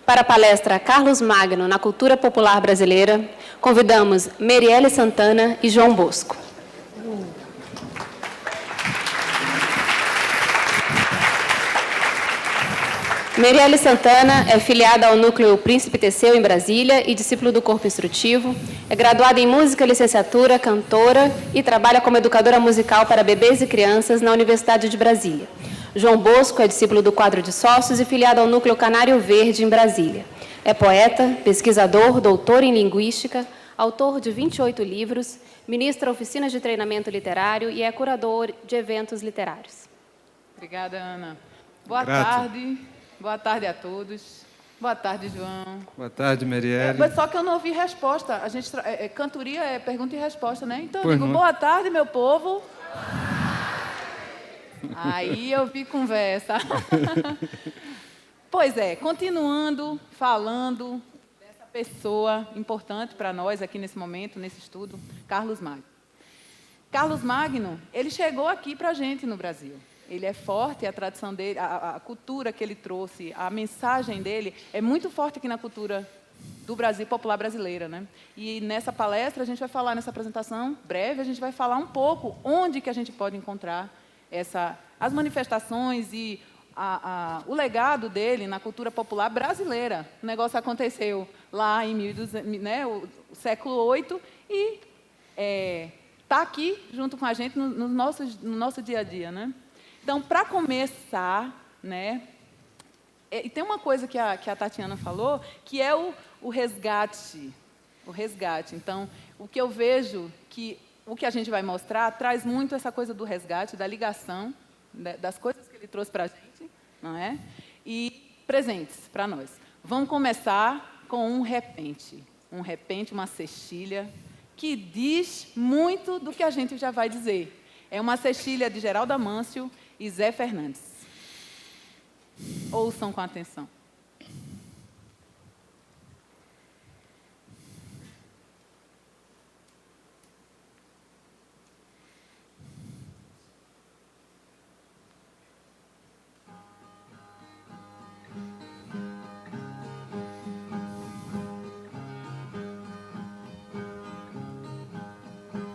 Para a palestra Carlos Magno na Cultura Popular Brasileira, convidamos Merielle Santana e João Bosco. Merielle Santana é filiada ao Núcleo Príncipe Teceu, em Brasília, e discípulo do Corpo Instrutivo. É graduada em Música, Licenciatura, cantora e trabalha como educadora musical para bebês e crianças na Universidade de Brasília. João Bosco é discípulo do quadro de sócios e filiado ao Núcleo Canário Verde, em Brasília. É poeta, pesquisador, doutor em Linguística, autor de 28 livros, ministra oficinas de treinamento literário e é curador de eventos literários. Obrigada, Ana. Boa tarde. Boa tarde a todos. Boa tarde, João. Boa tarde, Merielle. Só que eu não ouvi resposta. A gente cantoria é pergunta e resposta, né? Então eu digo, boa tarde, meu povo. Aí eu vi conversa. Pois é, continuando, falando dessa pessoa importante para nós aqui nesse momento, nesse estudo, Carlos Magno. Carlos Magno, ele chegou aqui para a gente no Brasil. Ele é forte, a tradição dele, a cultura que ele trouxe, a mensagem dele é muito forte aqui na cultura do Brasil, popular brasileira, né? E nessa palestra, a gente vai falar, nessa apresentação breve, a gente vai falar um pouco onde que a gente pode encontrar as manifestações e o legado dele na cultura popular brasileira. O negócio aconteceu lá em 1200, né, o século VIII e está aqui junto com a gente no nosso dia a dia, né? Então, para começar, né, e tem uma coisa que a Tatiana falou, que é o resgate. O resgate. Então, o que eu vejo, o que a gente vai mostrar, traz muito essa coisa do resgate, da ligação, das coisas que ele trouxe para a gente, não é? E presentes para nós. Vamos começar com um repente, uma cestilha, que diz muito do que a gente já vai dizer. É uma cestilha de Geraldo Amâncio e Zé Fernandes. Ouçam com atenção.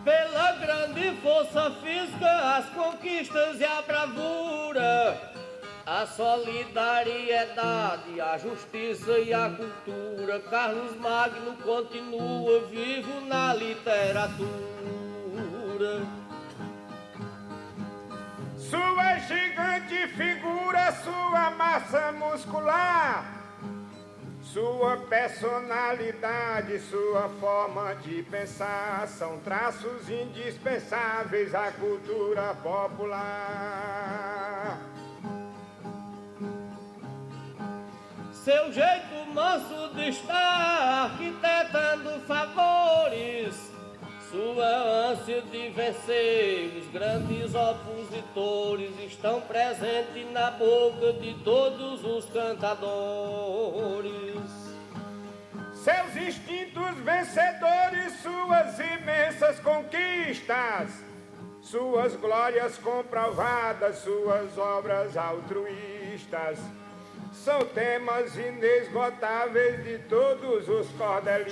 Pela grande força física, as conquistas e a bravura, a solidariedade, a justiça e a cultura, Carlos Magno continua vivo na literatura. Sua gigante figura, sua massa muscular, sua personalidade, sua forma de pensar são traços indispensáveis à cultura popular. Seu jeito manso de estar arquitetando favores, sua ânsia de vencer os grandes opositores estão presentes na boca de todos os cantadores. Seus instintos vencedores, suas imensas conquistas, suas glórias comprovadas, suas obras altruístas, são temas inesgotáveis de todos os cordelistas.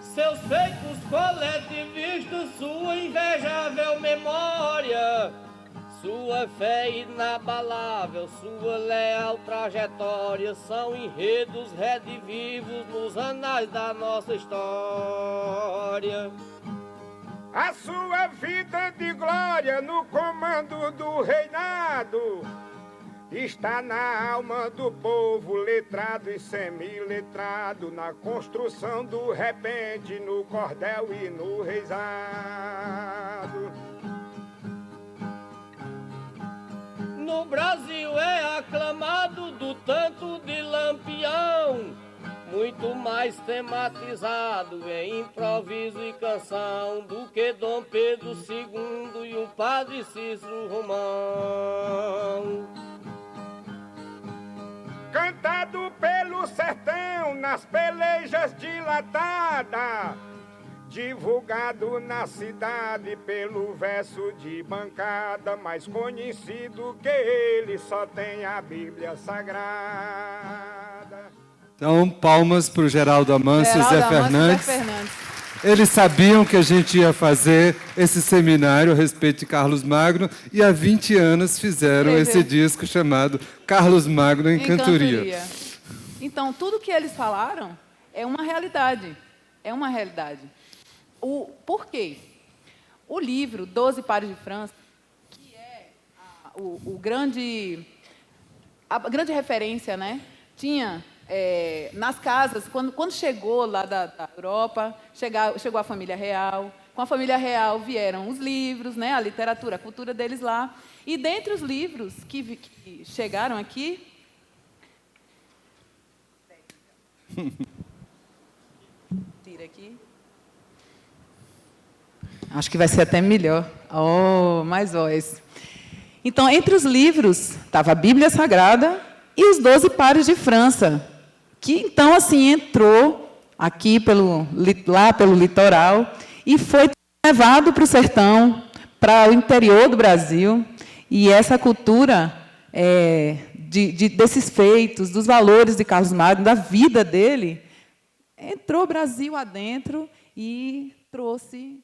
Seus feitos coletivistas, sua invejável memória, sua fé inabalável, sua leal trajetória são enredos redivivos nos anais da nossa história. A sua vida de glória no comando do reinado está na alma do povo letrado e semiletrado, na construção do repente, no cordel e no reizado. No Brasil é aclamado do tanto de Lampião, muito mais tematizado em improviso e canção do que Dom Pedro II e o Padre Cícero Romão. Cantado pelo sertão nas pelejas dilatadas, divulgado na cidade pelo verso de bancada, mais conhecido que ele só tem a Bíblia Sagrada. Então, palmas para o Geraldo Amâncio e Zé Fernandes. Fernandes. Eles sabiam que a gente ia fazer esse seminário a respeito de Carlos Magno e há 20 anos fizeram esse disco chamado Carlos Magno em Cantoria. Então, tudo que eles falaram é uma realidade. É uma realidade. Por quê? O livro 12 Pares de França, que é a grande referência, né? Tinha nas casas, quando chegou lá da Europa, chegou a família real. Com a família real vieram os livros, né? A literatura, a cultura deles lá. E dentre os livros que chegaram aqui... Tira aqui. Acho que vai ser até melhor. Oh, mais voz. Então, entre os livros, estava a Bíblia Sagrada e os 12 Pares de França, que, então, assim, entrou aqui lá pelo litoral e foi levado para o sertão, para o interior do Brasil. E essa cultura desses feitos, dos valores de Carlos Magno, da vida dele, entrou o Brasil adentro e trouxe...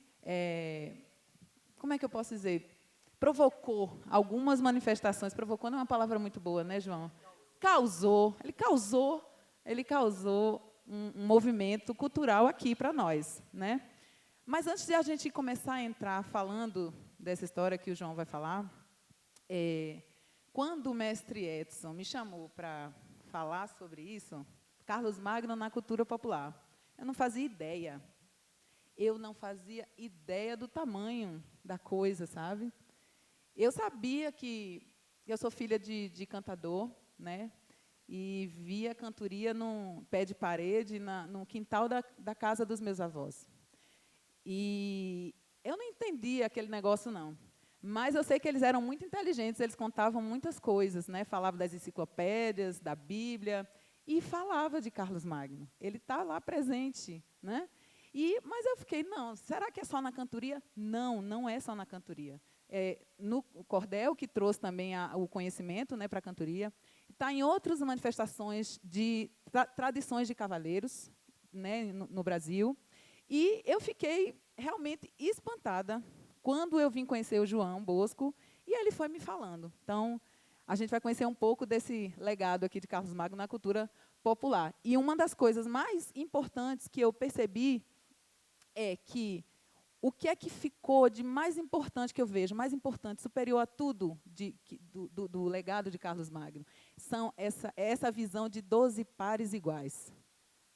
como é que eu posso dizer? Provocou algumas manifestações. Provocou não é uma palavra muito boa, né, João? Ele causou um movimento cultural aqui para nós, né? Mas antes de a gente começar a entrar falando dessa história que o João vai falar, quando o mestre Edson me chamou para falar sobre isso, Carlos Magno na cultura popular, eu não fazia ideia. Eu não fazia ideia do tamanho da coisa, sabe? Eu sabia que eu sou filha de cantador, né? E via cantoria num pé de parede, no quintal da casa dos meus avós. E eu não entendia aquele negócio, não. Mas eu sei que eles eram muito inteligentes, eles contavam muitas coisas, né? Falavam das enciclopédias, da Bíblia, e falava de Carlos Magno. Ele está lá presente, né? Mas eu fiquei, não, será que é só na cantoria? Não, não é só na cantoria. No cordel, que trouxe também o conhecimento, né, para a cantoria, está em outras manifestações de tradições de cavaleiros, né, no Brasil. E eu fiquei realmente espantada quando eu vim conhecer o João Bosco, e ele foi me falando. Então, a gente vai conhecer um pouco desse legado aqui de Carlos Magno na cultura popular. E uma das coisas mais importantes que eu percebi é que o que é que ficou de mais importante que eu vejo, mais importante, superior a tudo do legado de Carlos Magno, são essa visão de 12 pares iguais.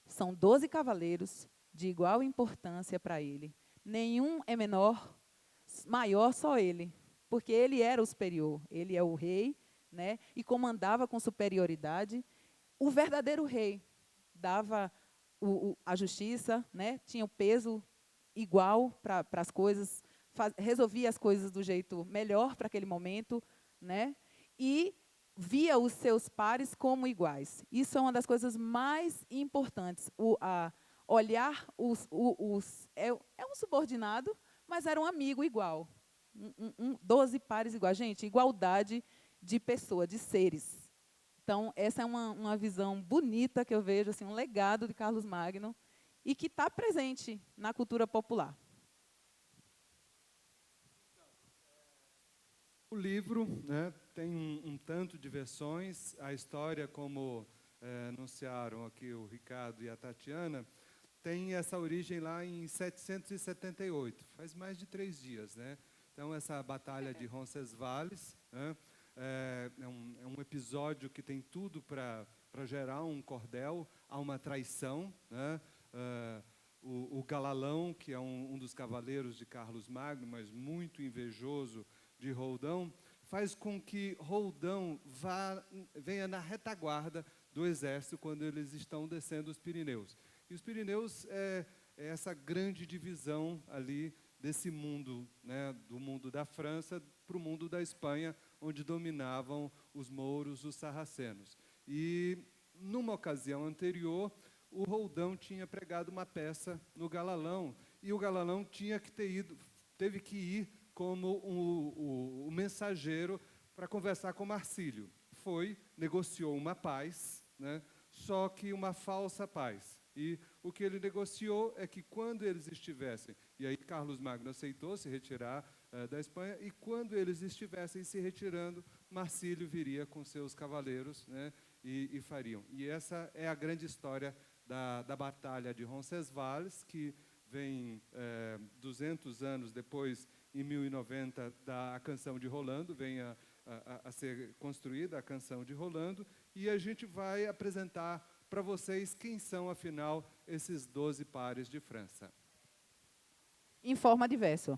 São 12 cavaleiros de igual importância para ele. Nenhum é menor, maior só ele, porque ele era o superior, ele é o rei, né, e comandava com superioridade. O verdadeiro rei dava a justiça, né, tinha o peso igual para as coisas, resolvia as coisas do jeito melhor para aquele momento, né, e via os seus pares como iguais. Isso é uma das coisas mais importantes. Olhar é um subordinado, mas era um amigo igual. 12 pares iguais. Gente, igualdade de pessoa, de seres. Então, essa é uma visão bonita que eu vejo, assim, um legado de Carlos Magno, e que está presente na cultura popular. O livro, né, tem um tanto de versões. A história, como anunciaram aqui o Ricardo e a Tatiana, tem essa origem lá em 778, faz mais de 3 dias. Né? Então, essa batalha de Roncesvalles, né, é um episódio que tem tudo para gerar um cordel. Há uma traição, né? O Galalão, que é um dos cavaleiros de Carlos Magno, mas muito invejoso de Roldão, faz com que Roldão venha na retaguarda do exército quando eles estão descendo os Pirineus. E os Pirineus é essa grande divisão ali desse mundo, né, do mundo da França para o mundo da Espanha, onde dominavam os mouros, os sarracenos. E, numa ocasião anterior, o Roldão tinha pregado uma peça no Galalão, e o Galalão teve que ir como o mensageiro para conversar com Marcílio. Negociou uma paz, né, só que uma falsa paz. E o que ele negociou é que quando eles estivessem, e aí Carlos Magno aceitou se retirar da Espanha, e quando eles estivessem se retirando, Marcílio viria com seus cavaleiros, né, e fariam. E essa é a grande história da Batalha de Roncesvalles, que vem 200 anos depois, em 1090, da Canção de Rolando, vem a ser construída a Canção de Rolando, e a gente vai apresentar para vocês quem são, afinal, esses 12 pares de França. Em forma de verso.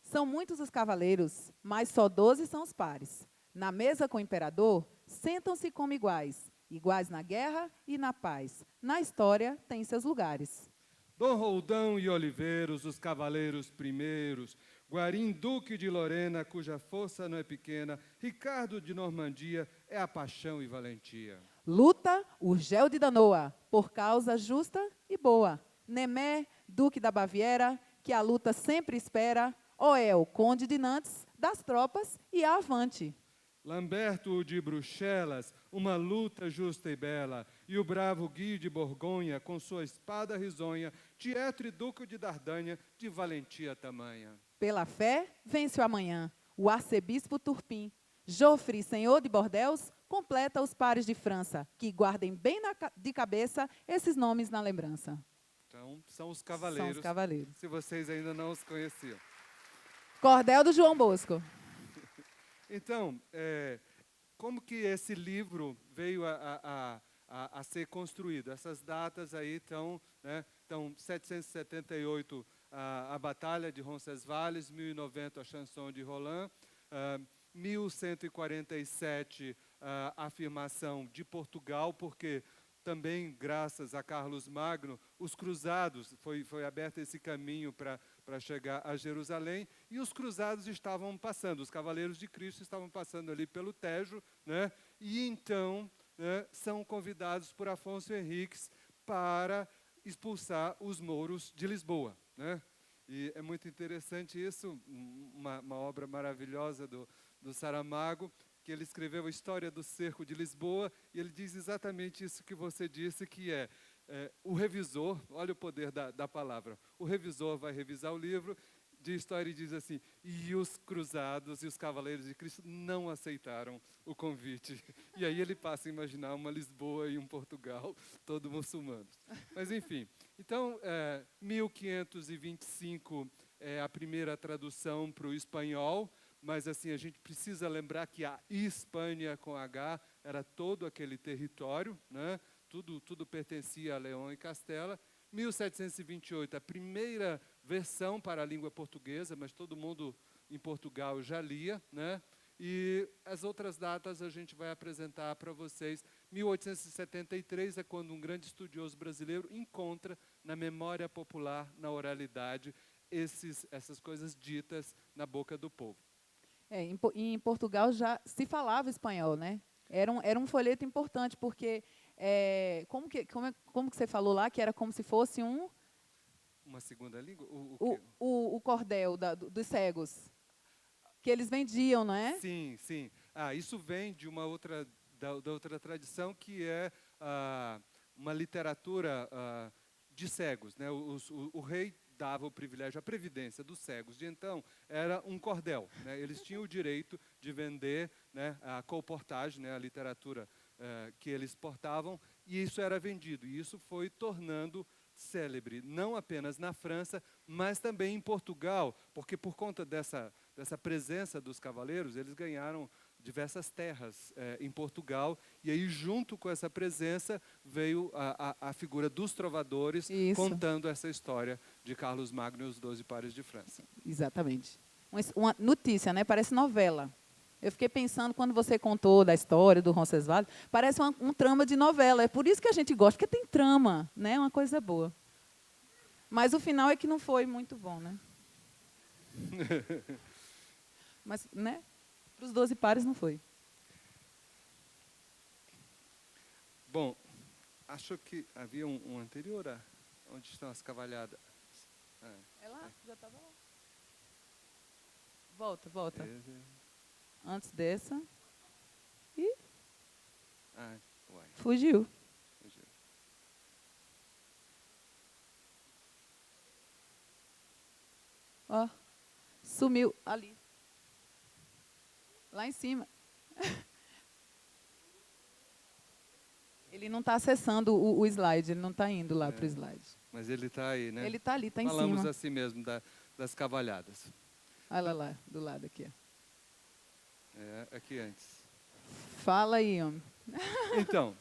São muitos os cavaleiros, mas só 12 são os pares. Na mesa com o imperador, sentam-se como iguais, iguais na guerra e na paz. Na história, têm seus lugares. Dom Roldão e Oliveiros, os cavaleiros primeiros, Guarim, duque de Lorena, cuja força não é pequena, Ricardo de Normandia, é a paixão e valentia. Luta Urgel de Danoa, por causa justa e boa. Nemé, duque da Baviera, que a luta sempre espera. Oel, conde de Nantes, das tropas e avante. Lamberto de Bruxelas, uma luta justa e bela, e o bravo Gui de Borgonha, com sua espada risonha, Tietre, duque de Dardanha, de valentia tamanha. Pela fé, vence o amanhã, o arcebispo Turpim. Joffre, senhor de Bordeaux, completa os pares de França, que guardem bem de cabeça esses nomes na lembrança. Então, são os cavaleiros, São os cavaleiros. se vocês ainda não os conheciam. Cordel do João Bosco. Então, como que esse livro veio a ser construído? Essas datas aí estão, né, 778, a Batalha de Roncesvalles, 1090, a Chanson de Roland, 1147, a afirmação de Portugal, porque também, graças a Carlos Magno, os cruzados, foi aberto esse caminho para chegar a Jerusalém, e os cruzados estavam passando, os cavaleiros de Cristo estavam passando ali pelo Tejo, né, e então, né, são convidados por Afonso Henriques para expulsar os mouros de Lisboa, né? E é muito interessante isso, uma obra maravilhosa do Saramago, que ele escreveu a história do cerco de Lisboa, e ele diz exatamente isso que você disse, que o revisor, olha o poder da palavra, o revisor vai revisar o livro de história e diz assim, e os cruzados e os cavaleiros de Cristo não aceitaram o convite. E aí ele passa a imaginar uma Lisboa e um Portugal, todo muçulmano. Mas enfim, então 1525 é a primeira tradução para o espanhol, mas assim, a gente precisa lembrar que a Espanha com H era todo aquele território, né? Tudo pertencia a Leão e Castela. 1728, a primeira versão para a língua portuguesa, mas todo mundo em Portugal já lia, né? E as outras datas a gente vai apresentar para vocês. 1873 é quando um grande estudioso brasileiro encontra na memória popular, na oralidade, essas coisas ditas na boca do povo. Em Portugal já se falava espanhol, né? Era um folheto importante, porque, como que você falou lá, que era como se fosse uma segunda língua? O cordel dos cegos, que eles vendiam, não é? Sim, sim. Isso vem de uma outra tradição, que é uma literatura de cegos, né? O rei dava o privilégio, a previdência dos cegos de então era um cordel, né? Eles tinham o direito de vender, né, a colportagem, né, a literatura que eles portavam, e isso era vendido. E isso foi tornando célebre, não apenas na França, mas também em Portugal, porque por conta dessa presença dos cavaleiros, eles ganharam diversas terras em Portugal, e aí junto com essa presença veio a figura dos trovadores, isso, contando essa história de Carlos Magno e os 12 pares de França. Exatamente. Uma notícia, né? Parece novela. Eu fiquei pensando, quando você contou da história do Roncesvalles, parece um trama de novela. É por isso que a gente gosta, porque tem trama, né? Uma coisa boa. Mas o final é que não foi muito bom, né? Mas, né? Para os 12 pares não foi. Bom, acho que havia um anterior onde estão as cavalhadas. É lá? Já estava lá. Volta, volta. Antes dessa. Ih, Uai. fugiu. Ó, sumiu ali. Lá em cima. Ele não está acessando o slide, ele não está indo lá para o slide. Mas ele está aí, né? Ele está ali, está em cima. Falamos assim mesmo das cavalhadas. Olha lá, do lado aqui. Aqui antes. Fala aí, homem. Então,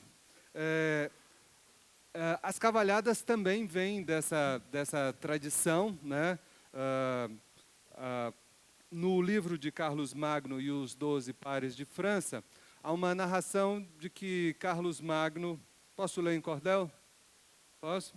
as cavalhadas também vêm dessa tradição, né? No livro de Carlos Magno e os 12 Pares de França, há uma narração de que Carlos Magno... Posso ler em cordel? Posso?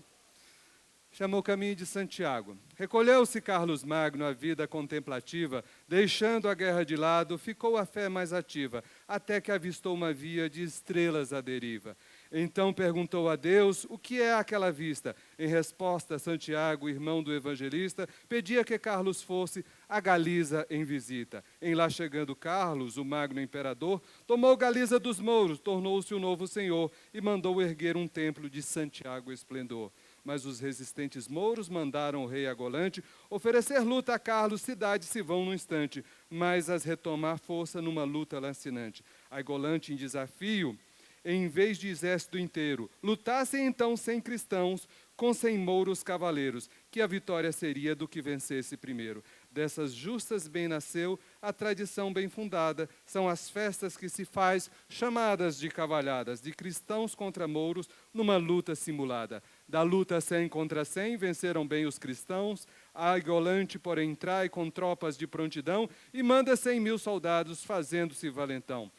Chamou o caminho de Santiago. Recolheu-se Carlos Magno à vida contemplativa, deixando a guerra de lado, ficou a fé mais ativa, até que avistou uma via de estrelas à deriva. Então perguntou a Deus o que é aquela vista. Em resposta, Santiago, irmão do evangelista, pedia que Carlos fosse a Galiza em visita. Em lá chegando Carlos, o magno imperador, tomou Galiza dos mouros, tornou-se o novo senhor e mandou erguer um templo de Santiago esplendor. Mas os resistentes mouros mandaram o rei Agolante oferecer luta a Carlos, cidades se vão num instante, mas as retomar força numa luta lancinante. Agolante, em desafio, em vez de exército inteiro, lutassem então 100 cristãos com 100 mouros cavaleiros, que a vitória seria do que vencesse primeiro. Dessas justas bem nasceu a tradição bem fundada, são as festas que se faz, chamadas de cavalhadas, de cristãos contra mouros, numa luta simulada. Da luta 100 contra 100, venceram bem os cristãos, Agolante, porém, trai com tropas de prontidão e manda 100.000 soldados, fazendo-se valentão.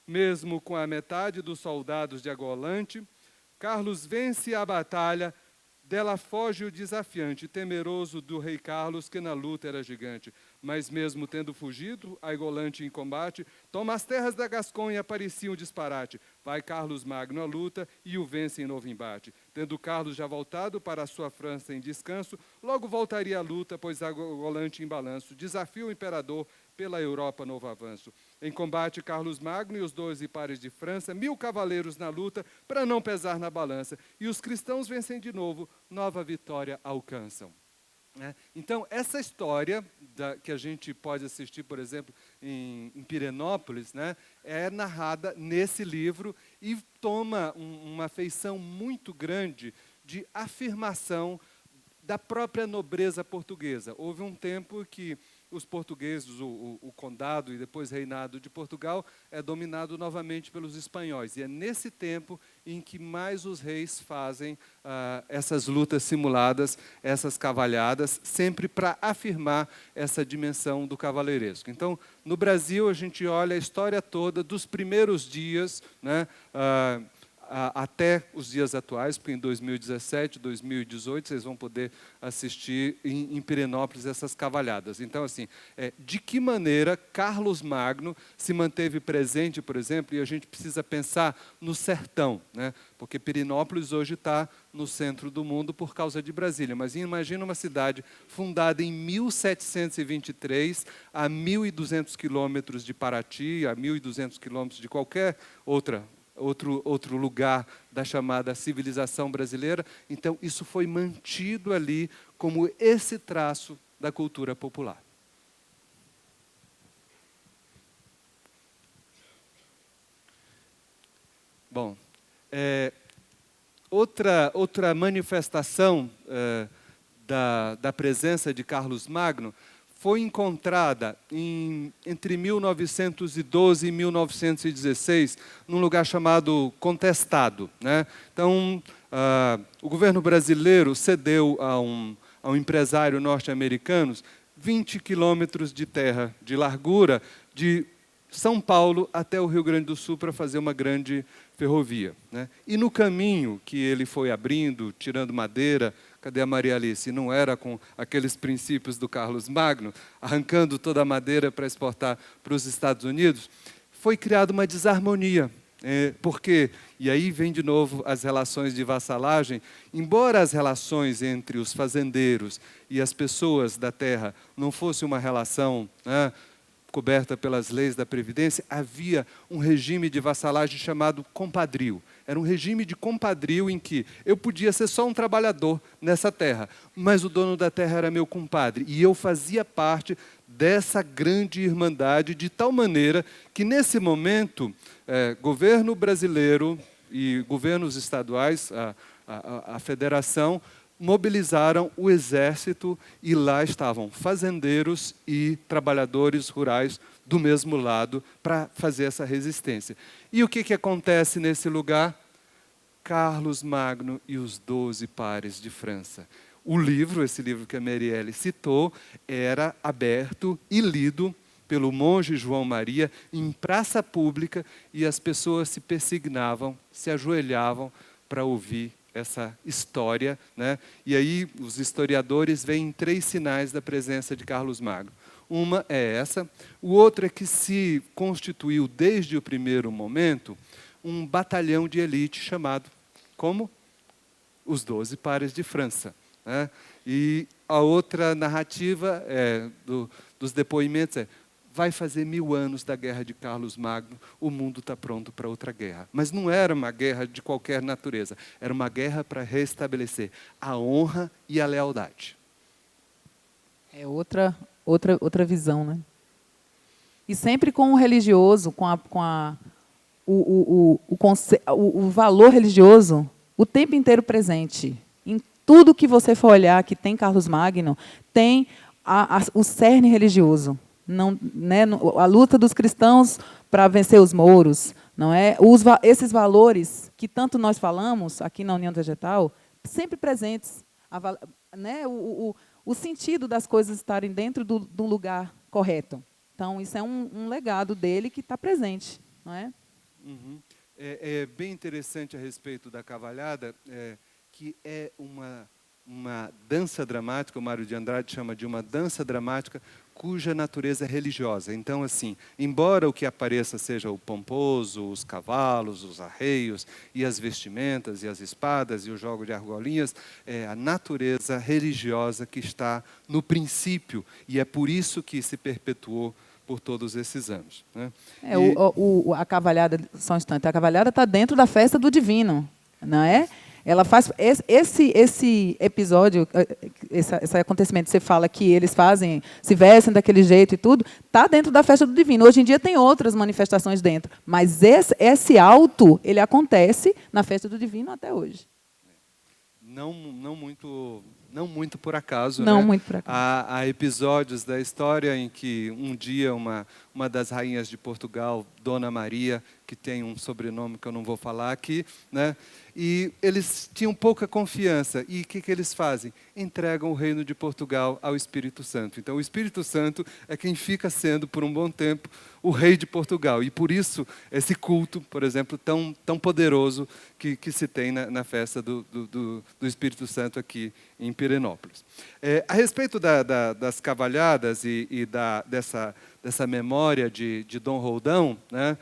Mesmo com a metade dos soldados de Agolante, Carlos vence a batalha, dela foge o desafiante, temeroso do rei Carlos, que na luta era gigante. Mas mesmo tendo fugido, Agolante em combate, toma as terras da Gasconha, parecia um disparate. Vai Carlos Magno à luta e o vence em novo embate. Tendo Carlos já voltado para a sua França em descanso, logo voltaria à luta, pois Agolante em balanço desafia o imperador pela Europa novo avanço. Em combate, Carlos Magno e os 12 pares de França, 1000 cavaleiros na luta, para não pesar na balança. E os cristãos vencem de novo, nova vitória alcançam. Então, essa história que a gente pode assistir, por exemplo, em Pirenópolis, né, é narrada nesse livro e toma uma feição muito grande de afirmação da própria nobreza portuguesa. Houve um tempo que os portugueses, o condado e depois reinado de Portugal, é dominado novamente pelos espanhóis. E é nesse tempo em que mais os reis fazem essas lutas simuladas, essas cavalhadas, sempre para afirmar essa dimensão do cavaleiresco. Então, no Brasil, a gente olha a história toda dos primeiros dias, né, até os dias atuais, porque em 2017, 2018, vocês vão poder assistir em Pirenópolis essas cavalhadas. Então, assim, de que maneira Carlos Magno se manteve presente, por exemplo, e a gente precisa pensar no sertão, né? Porque Pirenópolis hoje está no centro do mundo por causa de Brasília. Mas imagina uma cidade fundada em 1723, a 1.200 quilômetros de Paraty, a 1.200 quilômetros de qualquer outro lugar da chamada civilização brasileira. Então, isso foi mantido ali como esse traço da cultura popular. Bom, outra manifestação da presença de Carlos Magno foi encontrada entre 1912 e 1916, num lugar chamado Contestado, né? Então, o governo brasileiro cedeu a um empresário norte-americano 20 quilômetros de terra de largura de São Paulo até o Rio Grande do Sul para fazer uma grande ferrovia, né? E no caminho que ele foi abrindo, tirando madeira, cadê a Maria Alice? Não era com aqueles princípios do Carlos Magno, arrancando toda a madeira para exportar para os Estados Unidos, foi criada uma desarmonia Porque, e aí vem de novo as relações de vassalagem, embora as relações entre os fazendeiros e as pessoas da terra não fosse uma relação, né, coberta pelas leis da Previdência, havia um regime de vassalagem chamado compadrio. Era um regime de compadrio em que eu podia ser só um trabalhador nessa terra, mas o dono da terra era meu compadre, e eu fazia parte dessa grande irmandade, de tal maneira que, nesse momento, governo brasileiro e governos estaduais, a federação, mobilizaram o exército, e lá estavam fazendeiros e trabalhadores rurais do mesmo lado para fazer essa resistência. E o que acontece nesse lugar? Carlos Magno e os 12 pares de França. O livro, esse livro que a Marielle citou, era aberto e lido pelo monge João Maria em praça pública, e as pessoas se persignavam, se ajoelhavam para ouvir essa história, né? E aí os historiadores veem 3 sinais da presença de Carlos Magno. Uma é essa, o outro é que se constituiu desde o primeiro momento um batalhão de elite chamado como os 12 pares de França, né? E a outra narrativa dos depoimentos vai fazer 1000 anos da guerra de Carlos Magno, o mundo está pronto para outra guerra. Mas não era uma guerra de qualquer natureza, era uma guerra para restabelecer a honra e a lealdade. É outra visão, né? E sempre com o religioso, o valor religioso o tempo inteiro presente. Em tudo que você for olhar que tem Carlos Magno, tem o cerne religioso. Não, né, a luta dos cristãos para vencer os mouros, não é? Esses valores que tanto nós falamos aqui na União Vegetal, sempre presentes, né, o sentido das coisas estarem dentro do lugar correto. Então, isso é um legado dele que está presente, não é? Uhum. É bem interessante a respeito da cavalhada, que é uma dança dramática, o Mário de Andrade chama de uma dança dramática, cuja natureza é religiosa. Então, assim, embora o que apareça seja o pomposo, os cavalos, os arreios, e as vestimentas, e as espadas, e o jogo de argolinhas, é a natureza religiosa que está no princípio, e é por isso que se perpetuou por todos esses anos, né? A cavalhada, só um instante, a cavalhada está dentro da festa do divino, não é? Ela faz esse episódio, esse acontecimento que você fala que eles fazem, se vestem daquele jeito e tudo, está dentro da festa do divino. Hoje em dia tem outras manifestações dentro, mas esse alto, ele acontece na festa do divino até hoje. Não muito por acaso, não, né? Muito por acaso. Há episódios da história em que um dia uma das rainhas de Portugal, Dona Maria, que tem um sobrenome que eu não vou falar aqui, né? E eles tinham pouca confiança. E o que eles fazem? Entregam o reino de Portugal ao Espírito Santo. Então, o Espírito Santo é quem fica sendo, por um bom tempo, o rei de Portugal. E, por isso, esse culto, por exemplo, tão poderoso que se tem na festa do Espírito Santo aqui em Pirenópolis. A respeito das cavalhadas e dessa memória de Dom Roldão, né?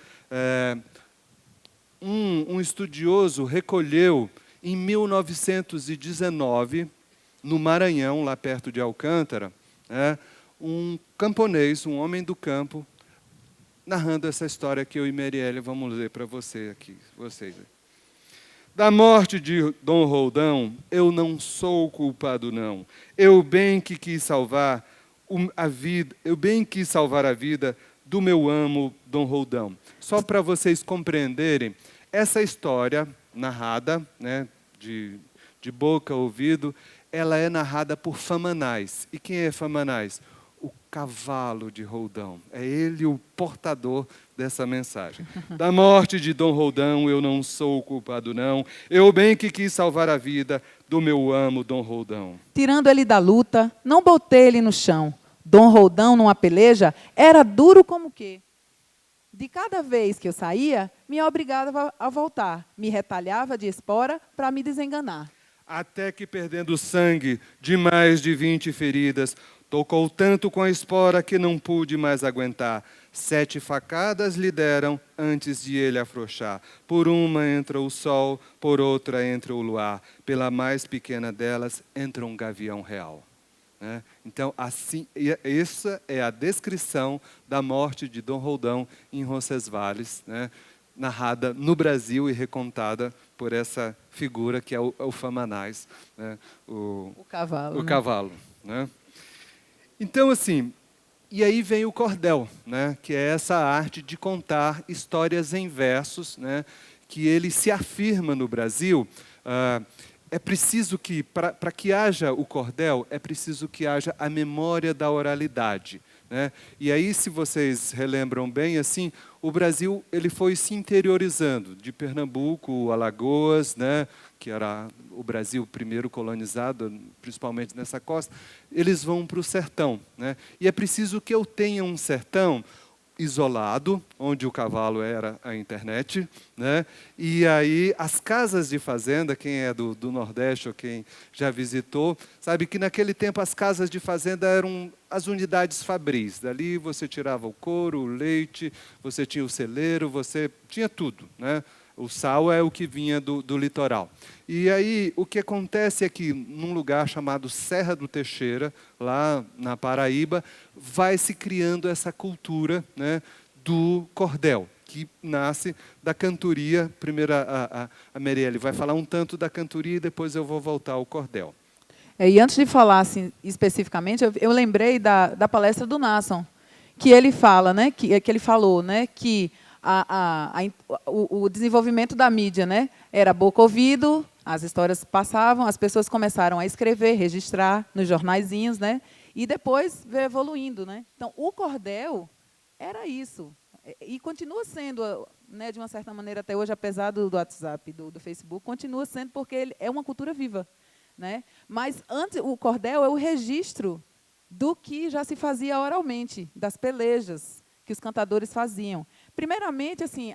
Um estudioso recolheu, em 1919, no Maranhão, lá perto de Alcântara, né, um camponês, um homem do campo, narrando essa história que eu e Marielle vamos ler para vocês. Da morte de Dom Roldão, eu não sou culpado, não. Eu bem que quis salvar a vida do meu amo Dom Roldão. Só para vocês compreenderem, essa história narrada, né, de boca a ouvido, ela é narrada por Famanás. E quem é Famanás? O cavalo de Roldão. É ele o portador dessa mensagem. Da morte de Dom Roldão, eu não sou culpado, não. Eu bem que quis salvar a vida do meu amo Dom Roldão. Tirando ele da luta, não botei ele no chão. Dom Roldão, numa peleja, era duro como quê? De cada vez que eu saía, me obrigava a voltar. Me retalhava de espora para me desenganar. Até que, perdendo sangue de mais de 20 feridas, Tocou tanto com a espora que não pude mais aguentar. 7 facadas lhe deram antes de ele afrouxar. Por uma entra o sol, por outra entra o luar. Pela mais pequena delas entra um gavião real. Então, assim, essa é a descrição da morte de Dom Roldão em Roncesvalles, né? Narrada no Brasil e recontada por essa figura que é o Famanás, né? O cavalo. O cavalo, né? Então, assim, e aí vem o cordel, né? Que é essa arte de contar histórias em versos, né? Que ele se afirma no Brasil. É preciso que, para que haja o cordel, é preciso que haja a memória da oralidade, né? E aí, se vocês relembram bem, assim, o Brasil ele foi se interiorizando, de Pernambuco, Alagoas, né, que era o Brasil primeiro colonizado, principalmente nessa costa, eles vão para o sertão, né? E é preciso que eu tenha um sertão isolado, onde o cavalo era a internet, né? E aí as casas de fazenda, quem é do Nordeste ou quem já visitou, sabe que naquele tempo as casas de fazenda eram as unidades fabris. Dali você tirava o couro, o leite, você tinha o celeiro, você tinha tudo, né? O sal é o que vinha do litoral. E aí, o que acontece é que, num lugar chamado Serra do Teixeira, lá na Paraíba, vai se criando essa cultura, né, do cordel, que nasce da cantoria. Primeiro, a Merielle vai falar um tanto da cantoria e depois eu vou voltar ao cordel. E antes de falar assim, especificamente, eu lembrei da palestra do Nasson, que ele fala, né, que ele falou, né, que o desenvolvimento da mídia, né, era boca-ouvido, as histórias passavam, as pessoas começaram a escrever, registrar nos jornaizinhos, né, e depois veio evoluindo, né. Então, o cordel era isso, e continua sendo, né, de uma certa maneira até hoje, apesar do WhatsApp, do Facebook, continua sendo porque ele é uma cultura viva, né. Mas antes o cordel é o registro do que já se fazia oralmente, das pelejas que os cantadores faziam. Primeiramente, assim,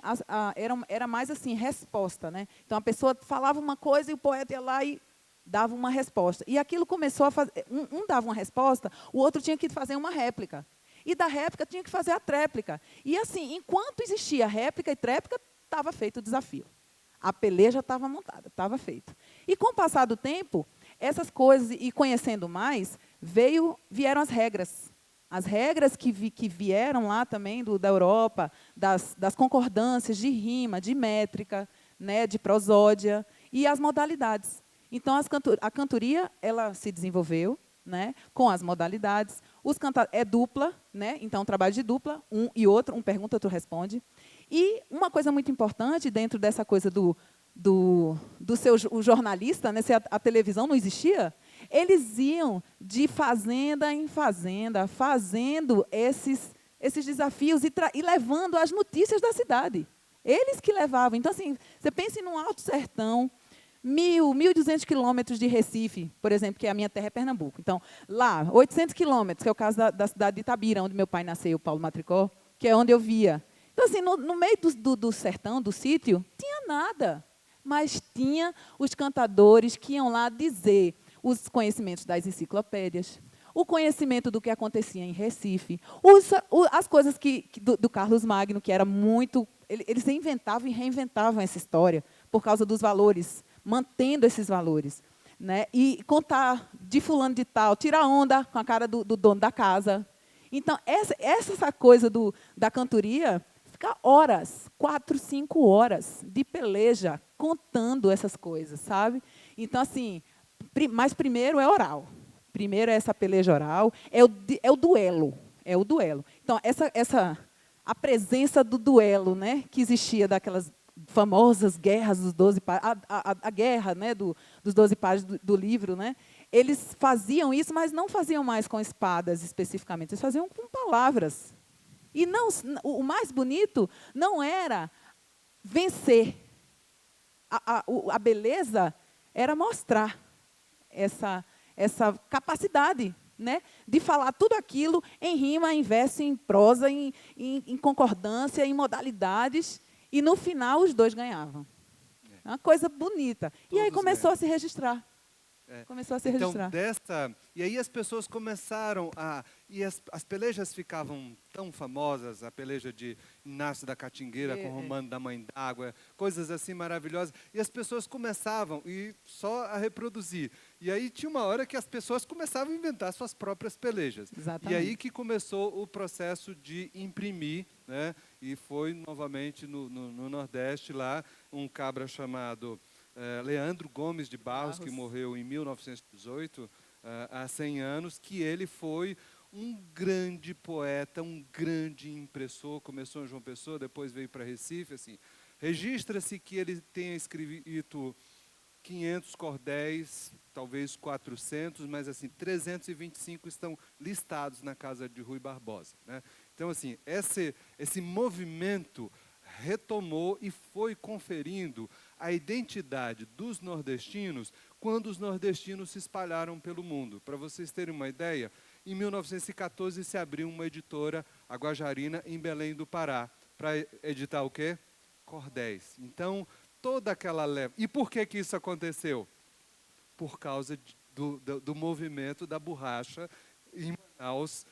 era mais assim, resposta, né? Então, a pessoa falava uma coisa e o poeta ia lá e dava uma resposta. E aquilo começou a fazer... Um dava uma resposta, o outro tinha que fazer uma réplica. E da réplica tinha que fazer a tréplica. E, assim, enquanto existia réplica e tréplica, estava feito o desafio. A peleja estava montada, estava feito. E, com o passar do tempo, essas coisas, e conhecendo mais, vieram as regras. As regras que vieram lá também da Europa, das concordâncias de rima, de métrica, né, de prosódia, e as modalidades. Então, a cantoria ela se desenvolveu, né, com as modalidades. É dupla, né, então, trabalho de dupla, um e outro, um pergunta, outro responde. E uma coisa muito importante dentro dessa coisa do o jornalista, né, se a televisão não existia, eles iam de fazenda em fazenda, fazendo esses desafios e levando as notícias da cidade. Eles que levavam. Então, assim, você pensa num alto sertão, 1.200 quilômetros de Recife, por exemplo, que é a minha terra é Pernambuco. Então, lá, 800 quilômetros, que é o caso da cidade de Itabira, onde meu pai nasceu, Paulo Matricó, que é onde eu via. Então, assim, no meio do sertão, do sítio, tinha nada. Mas tinha os cantadores que iam lá dizer os conhecimentos das enciclopédias, o conhecimento do que acontecia em Recife, as coisas do Carlos Magno, que era muito... Eles inventavam e reinventavam essa história por causa dos valores, mantendo esses valores, né? E contar de fulano de tal, tirar onda com a cara do dono da casa. Então, essa coisa da cantoria... Ficar horas, 4, 5 horas de peleja contando essas coisas, sabe? Então, assim, mas primeiro é oral. Primeiro é essa peleja oral, é o duelo. É o duelo. Então, a presença do duelo, né, que existia daquelas famosas guerras dos 12 páginas, a guerra, né, dos 12 páginas do livro, né? Eles faziam isso, mas não faziam mais com espadas especificamente, eles faziam com palavras. E não, o mais bonito não era vencer. A beleza era mostrar essa capacidade, né, de falar tudo aquilo em rima, em verso, em prosa, em concordância, em modalidades, e, no final, os dois ganhavam. É uma coisa bonita. E aí começou a se registrar. Começou a ser Então, registrado. e aí as pessoas começaram a... E as pelejas ficavam tão famosas, a peleja de Inácio da Catingueira com Romano da Mãe d'Água, coisas assim maravilhosas. E as pessoas começavam só a reproduzir. E aí tinha uma hora que as pessoas começavam a inventar suas próprias pelejas. Exatamente. E aí que começou o processo de imprimir, né? E foi novamente no Nordeste lá, um cabra chamado Leandro Gomes de Barros, que morreu em 1918, há 100 anos, que ele foi um grande poeta, um grande impressor, começou em João Pessoa, depois veio para Recife. Assim. Registra-se que ele tenha escrito 500 cordéis, talvez 400, mas assim 325 estão listados na casa de Rui Barbosa, né? Então, assim, esse movimento retomou e foi conferindo a identidade dos nordestinos quando os nordestinos se espalharam pelo mundo. Para vocês terem uma ideia, em 1914 se abriu uma editora, a Guajarina, em Belém do Pará, para editar o quê? Cordéis. Então, toda aquela leva... E por que isso aconteceu? Por causa do movimento da borracha em Manaus,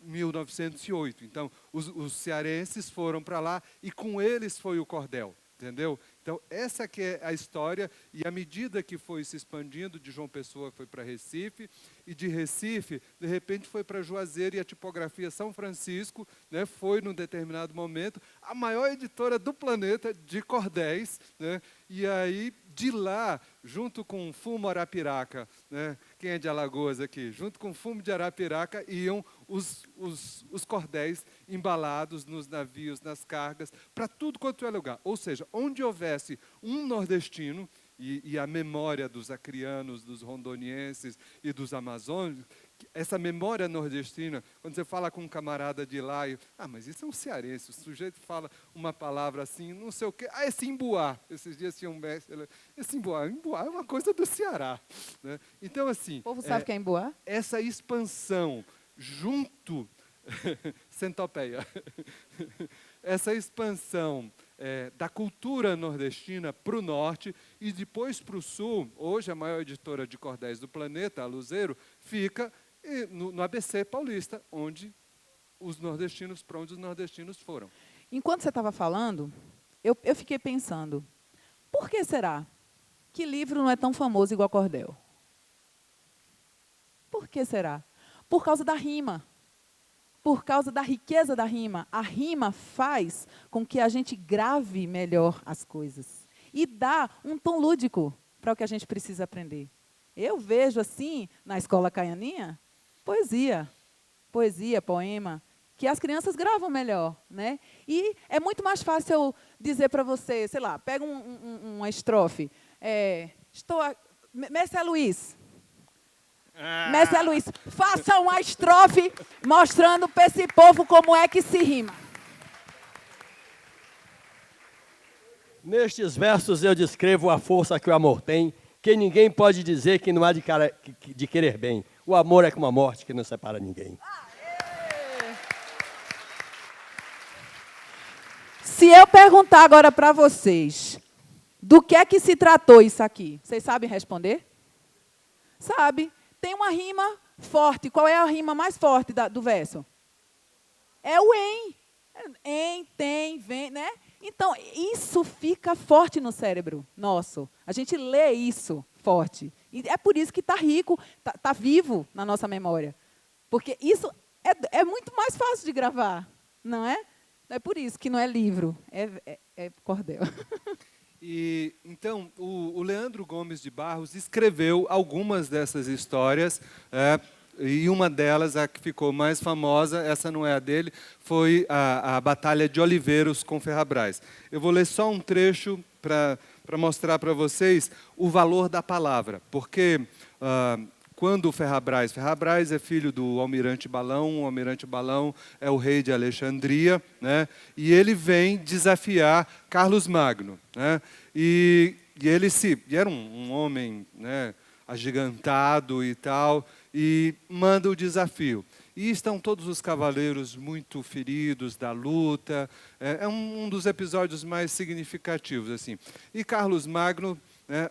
1908. Então, os cearenses foram para lá e com eles foi o cordel, entendeu? Então, essa que é a história, e à medida que foi se expandindo, de João Pessoa foi para Recife, e de Recife, de repente, foi para Juazeiro, e a tipografia São Francisco, né, foi, num determinado momento, a maior editora do planeta de cordéis, né, e aí, de lá, junto com o Fumo Arapiraca, né, quem é de Alagoas aqui? Junto com o Fumo de Arapiraca, iam os cordéis embalados nos navios, nas cargas, para tudo quanto é lugar. Ou seja, onde houvesse um nordestino, e a memória dos acrianos, dos rondonienses e dos amazônicos, essa memória nordestina, quando você fala com um camarada de lá, mas isso é um cearense, o sujeito fala uma palavra assim, não sei o quê, esse imbuá, esses dias tinha um mestre, esse imbuá é uma coisa do Ceará, né? Então, assim... O povo sabe que é imbuá? Essa expansão junto... Centopeia. Essa expansão da cultura nordestina para o norte e depois para o sul, hoje a maior editora de cordéis do planeta, a Luzeiro, fica no ABC paulista, para onde os nordestinos foram. Enquanto você estava falando, eu fiquei pensando, por que será que livro não é tão famoso igual cordel? Por que será? Por causa da rima. Por causa da riqueza da rima. A rima faz com que a gente grave melhor as coisas. E dá um tom lúdico para o que a gente precisa aprender. Eu vejo, assim, na escola Caianinha, poesia, poema, que as crianças gravam melhor, né? E é muito mais fácil eu dizer para você, sei lá, pega uma estrofe. Mestre Luiz. Mestre Luiz, faça uma estrofe mostrando para esse povo como é que se rima. Nestes versos eu descrevo a força que o amor tem, que ninguém pode dizer que não há de querer bem. O amor é como a morte que não separa ninguém. Se eu perguntar agora para vocês, do que é que se tratou isso aqui? Vocês sabem responder? Sabe. Tem uma rima forte. Qual é a rima mais forte do verso? É o em. Em, tem, vem, né? Então, isso fica forte no cérebro nosso. A gente lê isso forte. E é por isso que está rico, está vivo na nossa memória. Porque isso é muito mais fácil de gravar, não é? É por isso que não é livro, é cordel. E, então, o Leandro Gomes de Barros escreveu algumas dessas histórias, e uma delas, a que ficou mais famosa, essa não é a dele, foi a Batalha de Oliveiros com Ferrabras. Eu vou ler só um trecho para mostrar para vocês o valor da palavra, porque quando o Ferrabras é filho do Almirante Balão, o Almirante Balão é o rei de Alexandria, né? E ele vem desafiar Carlos Magno, né? E ele era um homem, né, agigantado e tal, e manda o desafio. E estão todos os cavaleiros muito feridos da luta, é um dos episódios mais significativos, assim. E Carlos Magno, né,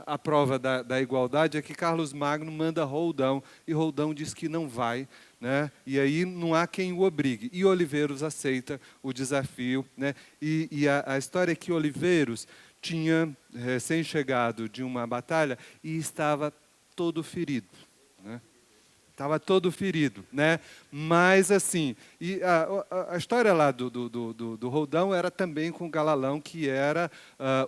a prova da igualdade é que Carlos Magno manda Roldão, e Roldão diz que não vai, né? E aí não há quem o obrigue. E Oliveiros aceita o desafio, né? E a história é que Oliveiros tinha recém-chegado de uma batalha e estava todo ferido, né? Estava todo ferido, né? Mas assim, e a história lá do Roldão era também com Galalão, que era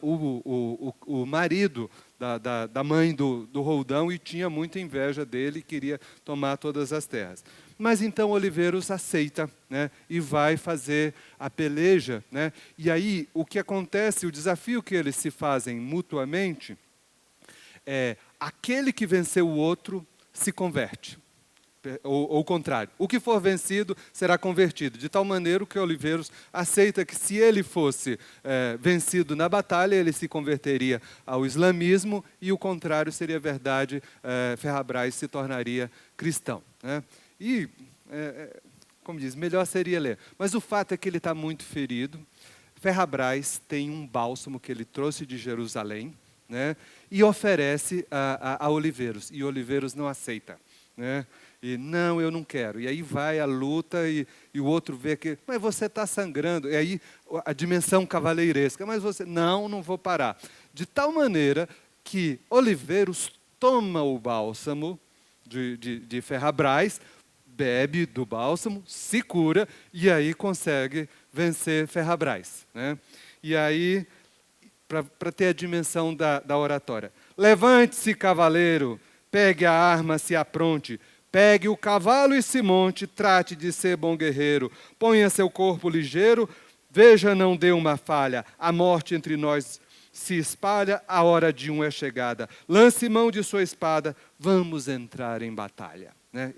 o marido da mãe do Roldão, e tinha muita inveja dele e queria tomar todas as terras. Mas então Oliveiros aceita, né? E vai fazer a peleja, né? E aí o que acontece, o desafio que eles se fazem mutuamente é aquele que venceu o outro se converte. Ou o contrário, o que for vencido será convertido, de tal maneira que Oliveiros aceita que se ele fosse vencido na batalha, ele se converteria ao islamismo, e o contrário seria verdade, Ferrabras se tornaria cristão, né? E, como diz, melhor seria ler. Mas o fato é que ele está muito ferido. Ferrabras tem um bálsamo que ele trouxe de Jerusalém, né? E oferece a Oliveiros, e Oliveiros não aceita, né? E não, eu não quero. E aí vai a luta e o outro vê que, mas você está sangrando. E aí a dimensão cavaleiresca, mas você, não vou parar. De tal maneira que Oliveiros toma o bálsamo de Ferrabras, bebe do bálsamo, se cura e aí consegue vencer Ferrabras, né? E aí, para ter a dimensão da oratória. Levante-se, cavaleiro, pegue a arma, se apronte. Pegue o cavalo e se monte, trate de ser bom guerreiro. Ponha seu corpo ligeiro, veja, não dê uma falha. A morte entre nós se espalha, a hora de um é chegada. Lance mão de sua espada, vamos entrar em batalha, né?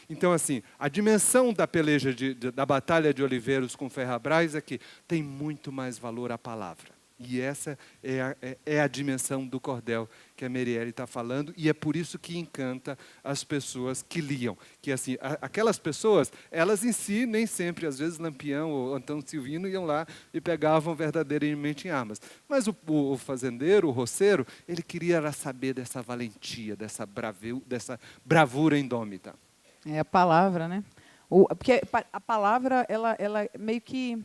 Então, assim, a dimensão da peleja, da batalha de Oliveiros com Ferrabras é que tem muito mais valor a palavra. E essa é a dimensão do cordel que a Merielle está falando, e é por isso que encanta as pessoas que liam. Que assim, aquelas pessoas, elas em si, nem sempre, às vezes Lampião ou Antônio Silvino iam lá e pegavam verdadeiramente em armas. Mas o fazendeiro, o roceiro, ele queria saber dessa valentia, dessa bravura indômita. É a palavra, né? Porque a palavra, ela meio que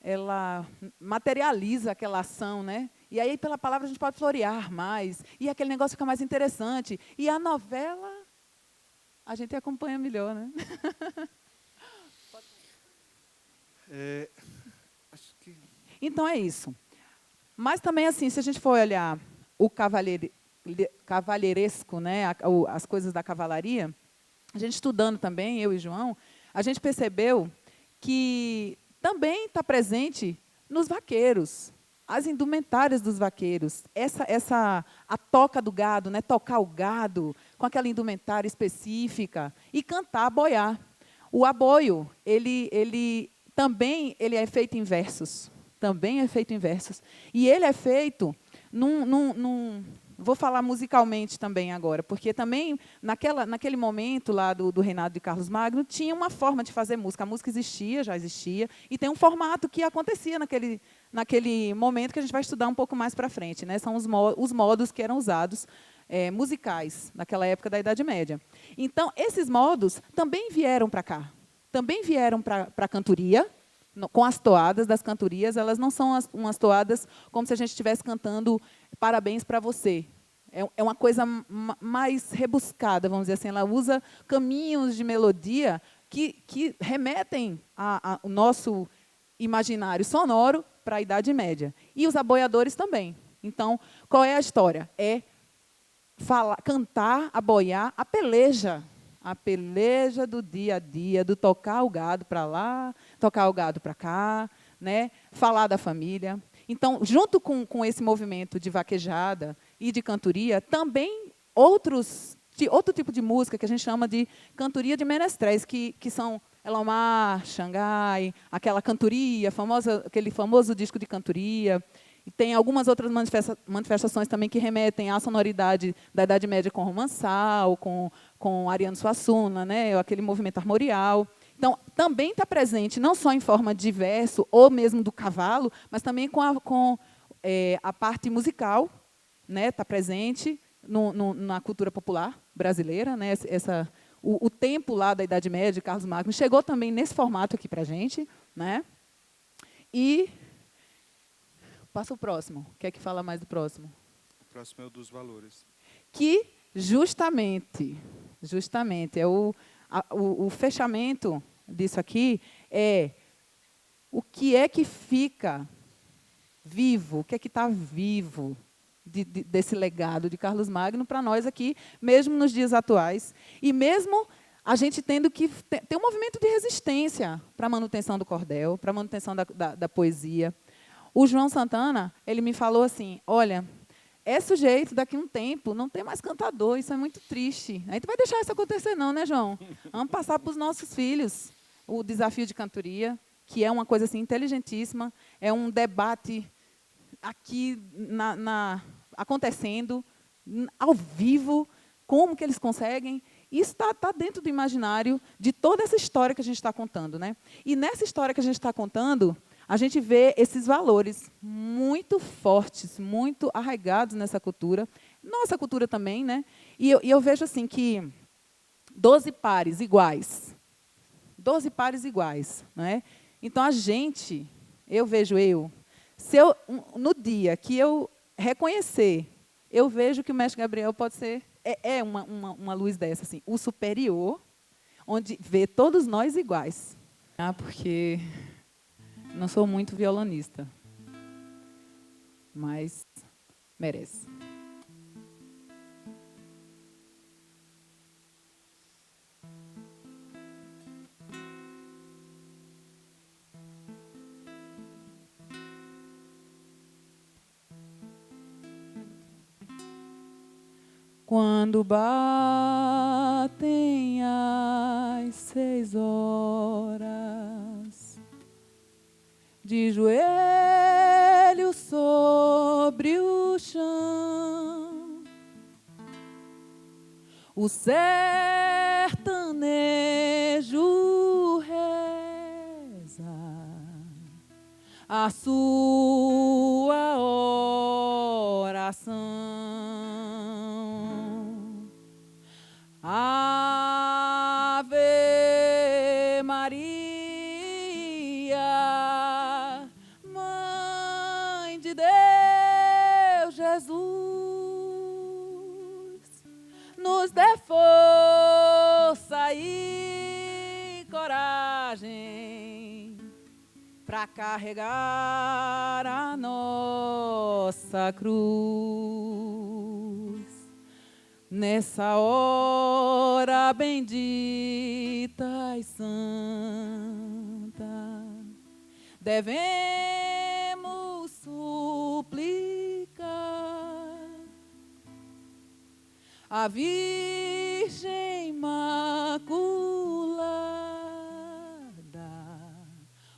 ela materializa aquela ação, né? E aí, pela palavra, a gente pode florear mais, e aquele negócio fica mais interessante. E a novela, a gente acompanha melhor, né? Acho que... Então, é isso. Mas também, assim, se a gente for olhar o cavalheiresco, né? As coisas da cavalaria, a gente estudando também, eu e João, a gente percebeu que também está presente nos vaqueiros, as indumentárias dos vaqueiros, a toca do gado, né? Tocar o gado com aquela indumentária específica e cantar, aboiar. O aboio, ele também é feito em versos, e ele é feito vou falar musicalmente também agora, porque também, naquele momento lá do reinado de Carlos Magno, tinha uma forma de fazer música. A música já existia, e tem um formato que acontecia naquele momento que a gente vai estudar um pouco mais para frente, né? São os modos que eram usados musicais naquela época da Idade Média. Então, esses modos também vieram para cá, também vieram para a cantoria, com as toadas das cantorias. Elas não são umas toadas como se a gente estivesse cantando parabéns para você. É uma coisa mais rebuscada, vamos dizer assim. Ela usa caminhos de melodia que remetem ao nosso imaginário sonoro para a Idade Média. E os aboiadores também. Então, qual é a história? É cantar, aboiar a peleja do dia a dia, do tocar o gado para lá, tocar o gado para cá, né? Falar da família. Então, junto com esse movimento de vaquejada e de cantoria, também outro tipo de música que a gente chama de cantoria de menestréis, que são Elomar, Xangai, aquela cantoria famosa, aquele famoso disco de cantoria. E tem algumas outras manifestações também que remetem à sonoridade da Idade Média com romançal, com Ariano Suassuna, né? Aquele movimento armorial. Então, também está presente, não só em forma de verso, ou mesmo do cavalo, mas também com a parte musical, né, tá presente na cultura popular brasileira, né, o tempo lá da Idade Média de Carlos Magno chegou também nesse formato aqui para a gente, né? E passa o próximo. Quer que fala mais do próximo? O próximo é o dos valores. Que justamente é o fechamento disso aqui é o que é que fica vivo, o que é que está vivo desse legado de Carlos Magno para nós aqui, mesmo nos dias atuais, e mesmo a gente tendo que ter um movimento de resistência para a manutenção do cordel, para a manutenção da poesia. O João Santana, ele me falou assim, olha, é sujeito, daqui a um tempo, não tem mais cantador, isso é muito triste. A gente vai deixar isso acontecer não, né, João? Vamos passar para os nossos filhos o desafio de cantoria, que é uma coisa assim, inteligentíssima, é um debate aqui acontecendo, ao vivo, como que eles conseguem. Isso está dentro do imaginário de toda essa história que a gente está contando, né? E nessa história que a gente está contando, a gente vê esses valores muito fortes, muito arraigados nessa cultura, nossa cultura também, né? E eu vejo assim que 12 pares iguais, 12 pares iguais, né? Então a gente, se eu no dia que eu reconhecer, eu vejo que o mestre Gabriel pode ser uma luz dessa, assim, o superior, onde vê todos nós iguais. Porque não sou muito violonista, mas merece. Quando batem as 6 horas, de joelho sobre o chão, o sertanejo reza a sua oração. Ave Maria, Mãe de Deus, Jesus, nos dê força e coragem para carregar a nossa cruz. Nessa hora bendita e santa, devemos suplicar a Virgem Imaculada,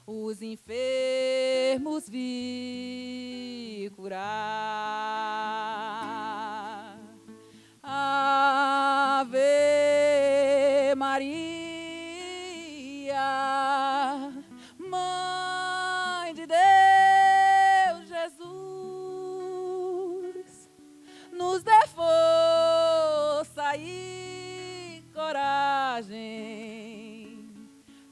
os enfermos vir curar. Ave Maria, Mãe de Deus, Jesus, nos dê força e coragem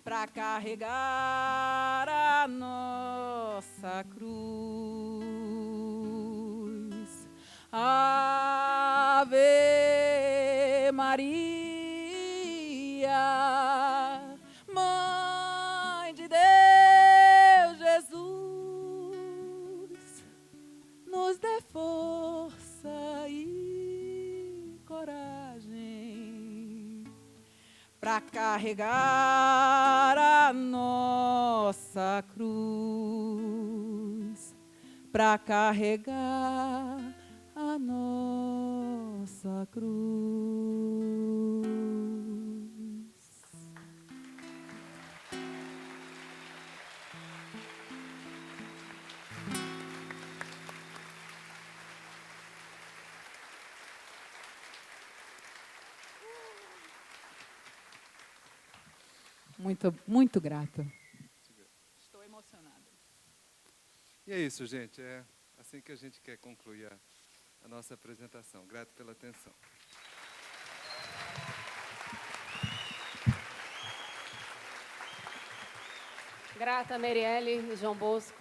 para carregar a nossa cruz. Ave Maria, Mãe de Deus, Jesus, nos dê força e coragem para carregar a nossa cruz, para carregar a nossa cruz. Muito, muito grata. Estou emocionada. E é isso, gente. É assim que a gente quer concluir a nossa apresentação. Grato pela atenção. Grata, Merielle e João Bosco.